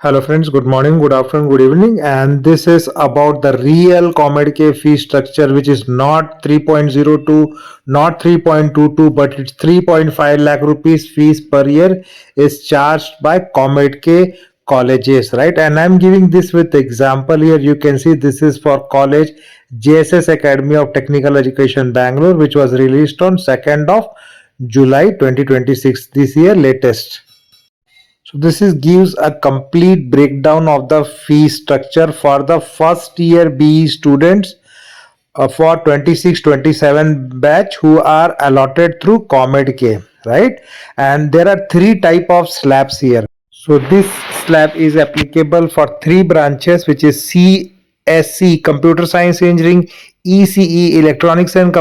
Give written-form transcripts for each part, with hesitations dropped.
Hello friends, good morning, good afternoon, good evening, and this is about the real Comedk fee structure, which is not 3.02, not 3.22, but it's 3.5 lakh rupees fees per year is charged by Comedk colleges, right? And I'm giving this with example here. You can see this is for college JSS Academy of Technical Education Bangalore, which was released on 2nd of July 2026, this year latest. So this is gives a complete breakdown of the fee structure for the first year BE students for 26-27 batch who are allotted through Comedk, right? And there are three type of slabs here. So this slab is applicable for three branches, which is CSC, Computer Science Engineering, ECE, Electronics and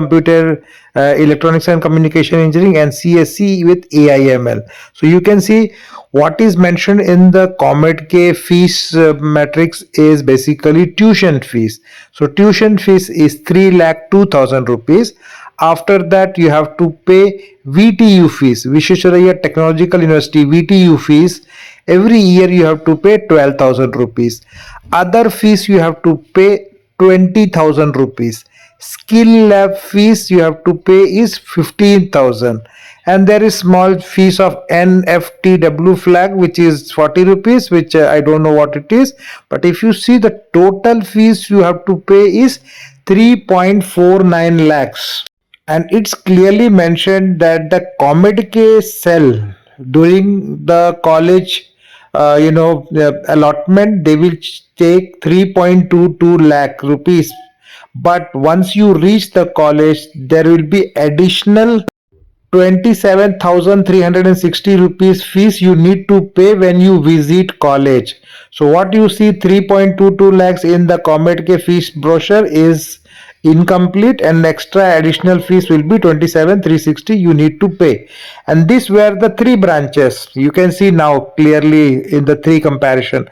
Communication Engineering, and CSC with AIML. So you can see what is mentioned in the Comedk fees matrix is basically tuition fees. So tuition fees is 3,02,000 rupees. After that, you have to pay VTU fees, Visvesvaraya Technological University VTU fees. Every year you have to pay 12,000 rupees. Other fees you have to pay 20,000 rupees. Skill lab fees you have to pay is 15,000. And there is small fees of NFTW flag, which is 40 rupees, which I don't know what it is. But if you see the total fees you have to pay is 3.49 lakhs. And it's clearly mentioned that the Comedk cell during the college the allotment, they will take 3.22 lakh rupees, but once you reach the college there will be additional 27,360 rupees fees you need to pay when you visit college. So what you see 3.22 lakhs in the Comedk fees brochure is incomplete, and extra additional fees will be 27,360 you need to pay. And these were the three branches. You can see now clearly in the three comparison.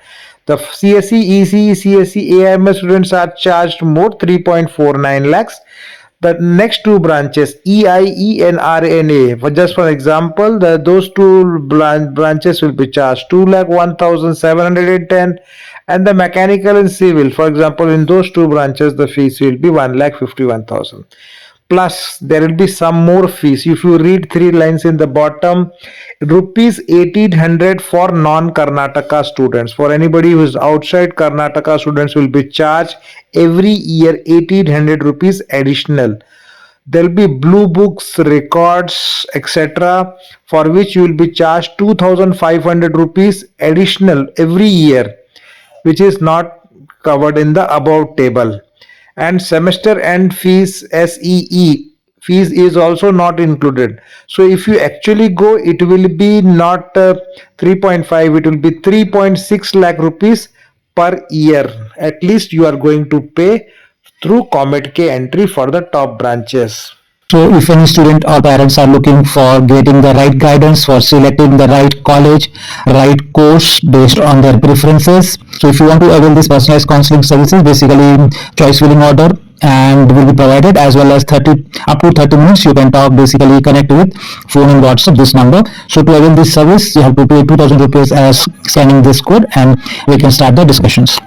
The CSE, ECE, CSE, AIMS students are charged more 3.49 lakhs. The next two branches, EIE and RNA, just for example, those two branches will be charged 2,01,710, and the mechanical and civil, for example, in those two branches the fees will be 1,51,000. Plus there will be some more fees. If you read three lines in the bottom, rupees 1,800 for non-Karnataka students. For anybody who is outside Karnataka, students will be charged every year 1,800 rupees additional. There will be blue books, records, etc., for which you will be charged 2,500 rupees additional every year, which is not covered in the above table. And semester end fees, SEE fees, is also not included. So if you actually go, it will be not 3.5, it will be 3.6 lakh rupees per year at least you are going to pay through Comedk entry for the top branches. So if any student or parents are looking for getting the right guidance for selecting the right college, right course based on their preferences, so if you want to avail this personalized counseling services, basically choice filling order and will be provided, as well as up to 30 minutes you can talk, basically connect with phone and WhatsApp this number. So to avail this service you have to pay 2,000 rupees as scanning this code, and we can start the discussions.